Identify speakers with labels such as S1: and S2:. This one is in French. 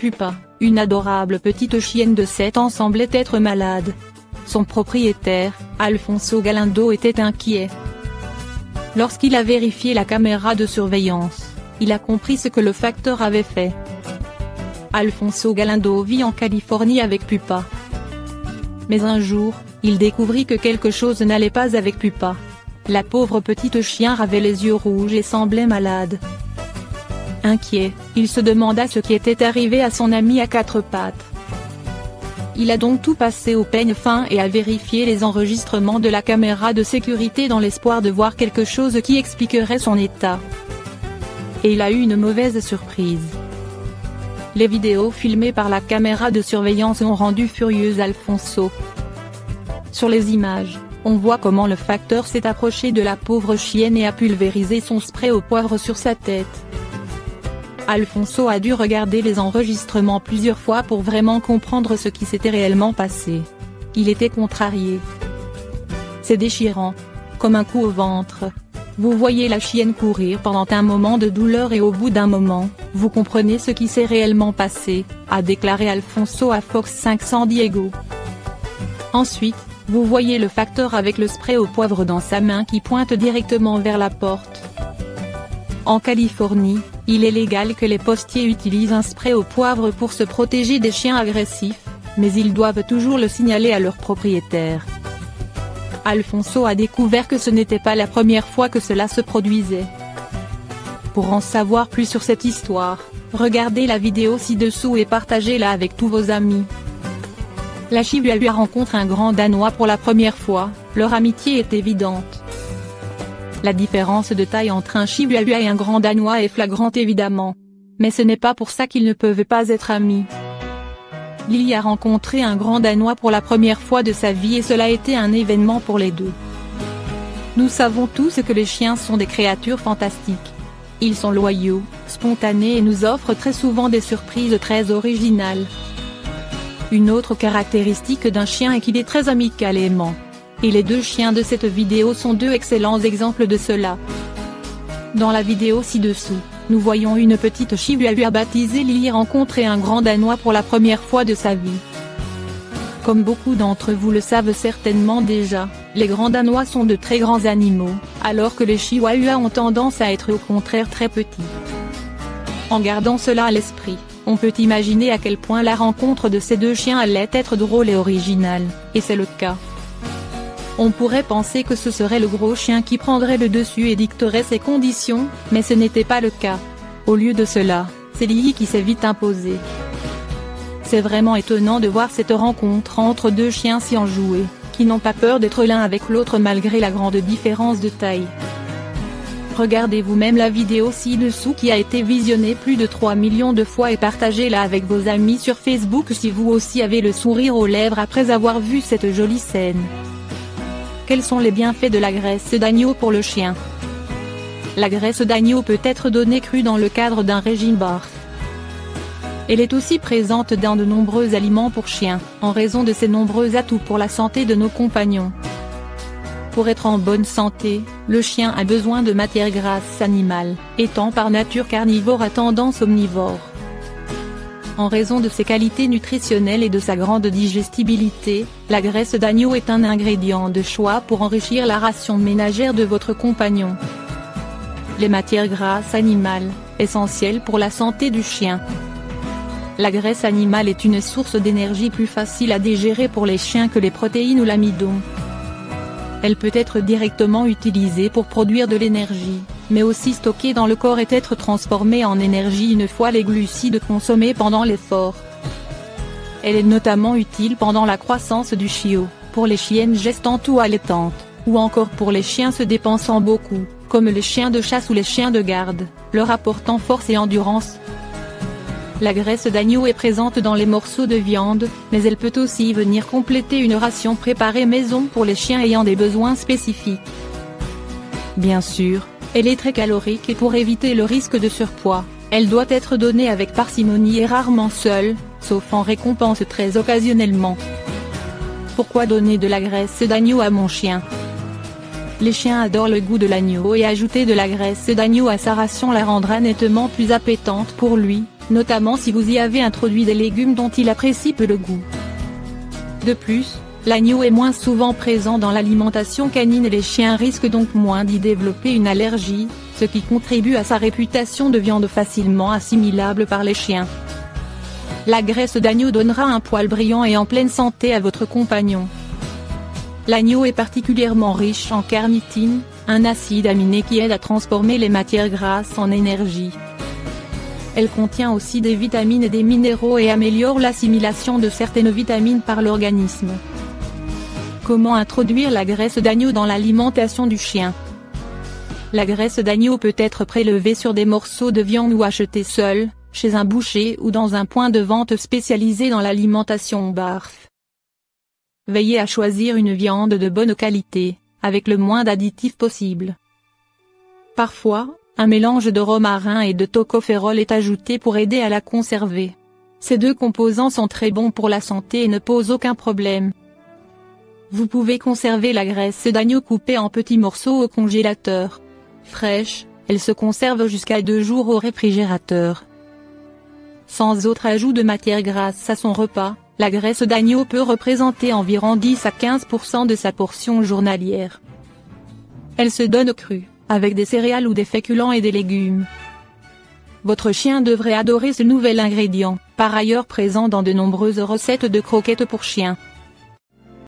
S1: Pupa, une adorable petite chienne de 7 ans semblait être malade. Son propriétaire, Alfonso Galindo, était inquiet. Lorsqu'il a vérifié la caméra de surveillance, il a compris ce que le facteur avait fait. Alfonso Galindo vit en Californie avec Pupa. Mais un jour, il découvrit que quelque chose n'allait pas avec Pupa. La pauvre petite chienne avait les yeux rouges et semblait malade. Inquiet, il se demanda ce qui était arrivé à son ami à 4 pattes. Il a donc tout passé au peigne fin et a vérifié les enregistrements de la caméra de sécurité dans l'espoir de voir quelque chose qui expliquerait son état. Et il a eu une mauvaise surprise. Les vidéos filmées par la caméra de surveillance ont rendu furieux Alfonso. Sur les images, on voit comment le facteur s'est approché de la pauvre chienne et a pulvérisé son spray au poivre sur sa tête. Alfonso a dû regarder les enregistrements plusieurs fois pour vraiment comprendre ce qui s'était réellement passé. Il était contrarié. C'est déchirant. Comme un coup au ventre. Vous voyez la chienne courir pendant un moment de douleur et au bout d'un moment, vous comprenez ce qui s'est réellement passé, a déclaré Alfonso à Fox 5 San Diego. Ensuite, vous voyez le facteur avec le spray au poivre dans sa main qui pointe directement vers la porte. En Californie, il est légal que les postiers utilisent un spray au poivre pour se protéger des chiens agressifs, mais ils doivent toujours le signaler à leur propriétaire. Alfonso a découvert que ce n'était pas la première fois que cela se produisait. Pour en savoir plus sur cette histoire, regardez la vidéo ci-dessous et partagez-la avec tous vos amis. La Chihuahua rencontre un grand Danois pour la première fois, leur amitié est évidente. La différence de taille entre un Chihuahua et un grand Danois est flagrante évidemment. Mais ce n'est pas pour ça qu'ils ne peuvent pas être amis. Lily a rencontré un grand Danois pour la première fois de sa vie et cela a été un événement pour les deux. Nous savons tous que les chiens sont des créatures fantastiques. Ils sont loyaux, spontanés et nous offrent très souvent des surprises très originales. Une autre caractéristique d'un chien est qu'il est très amical et aimant. Et les deux chiens de cette vidéo sont deux excellents exemples de cela. Dans la vidéo ci-dessous, nous voyons une petite Chihuahua baptisée Lily rencontrer un grand Danois pour la première fois de sa vie. Comme beaucoup d'entre vous le savent certainement déjà, les grands Danois sont de très grands animaux, alors que les Chihuahuas ont tendance à être au contraire très petits. En gardant cela à l'esprit, on peut imaginer à quel point la rencontre de ces deux chiens allait être drôle et originale, et c'est le cas. On pourrait penser que ce serait le gros chien qui prendrait le dessus et dicterait ses conditions, mais ce n'était pas le cas. Au lieu de cela, c'est Lily qui s'est vite imposée. C'est vraiment étonnant de voir cette rencontre entre deux chiens si enjoués, qui n'ont pas peur d'être l'un avec l'autre malgré la grande différence de taille. Regardez vous-même la vidéo ci-dessous qui a été visionnée plus de 3 millions de fois et partagez-la avec vos amis sur Facebook si vous aussi avez le sourire aux lèvres après avoir vu cette jolie scène. Quels sont les bienfaits de la graisse d'agneau pour le chien? La graisse d'agneau peut être donnée crue dans le cadre d'un régime BARF. Elle est aussi présente dans de nombreux aliments pour chiens, en raison de ses nombreux atouts pour la santé de nos compagnons. Pour être en bonne santé, le chien a besoin de matière grasse animale, étant par nature carnivore à tendance omnivore. En raison de ses qualités nutritionnelles et de sa grande digestibilité, la graisse d'agneau est un ingrédient de choix pour enrichir la ration ménagère de votre compagnon. Les matières grasses animales, essentielles pour la santé du chien. La graisse animale est une source d'énergie plus facile à digérer pour les chiens que les protéines ou l'amidon. Elle peut être directement utilisée pour produire de l'énergie, mais aussi stockée dans le corps et être transformée en énergie une fois les glucides consommés pendant l'effort. Elle est notamment utile pendant la croissance du chiot, pour les chiennes gestantes ou allaitantes, ou encore pour les chiens se dépensant beaucoup, comme les chiens de chasse ou les chiens de garde, leur apportant force et endurance. La graisse d'agneau est présente dans les morceaux de viande, mais elle peut aussi venir compléter une ration préparée maison pour les chiens ayant des besoins spécifiques. Bien sûr, elle est très calorique et pour éviter le risque de surpoids, elle doit être donnée avec parcimonie et rarement seule, sauf en récompense très occasionnellement. Pourquoi donner de la graisse d'agneau à mon chien? Les chiens adorent le goût de l'agneau et ajouter de la graisse d'agneau à sa ration la rendra nettement plus appétante pour lui, notamment si vous y avez introduit des légumes dont il apprécie peu le goût. De plus, l'agneau est moins souvent présent dans l'alimentation canine et les chiens risquent donc moins d'y développer une allergie, ce qui contribue à sa réputation de viande facilement assimilable par les chiens. La graisse d'agneau donnera un poil brillant et en pleine santé à votre compagnon. L'agneau est particulièrement riche en carnitine, un acide aminé qui aide à transformer les matières grasses en énergie. Elle contient aussi des vitamines et des minéraux et améliore l'assimilation de certaines vitamines par l'organisme. Comment introduire la graisse d'agneau dans l'alimentation du chien? La graisse d'agneau peut être prélevée sur des morceaux de viande ou achetée seule, chez un boucher ou dans un point de vente spécialisé dans l'alimentation BARF. Veillez à choisir une viande de bonne qualité, avec le moins d'additifs possible. Parfois, un mélange de romarin et de tocopherol est ajouté pour aider à la conserver. Ces deux composants sont très bons pour la santé et ne posent aucun problème. Vous pouvez conserver la graisse d'agneau coupée en petits morceaux au congélateur. Fraîche, elle se conserve jusqu'à 2 jours au réfrigérateur. Sans autre ajout de matière grasse à son repas, la graisse d'agneau peut représenter environ 10 à 15% de sa portion journalière. Elle se donne crue, avec des céréales ou des féculents et des légumes. Votre chien devrait adorer ce nouvel ingrédient, par ailleurs présent dans de nombreuses recettes de croquettes pour chiens.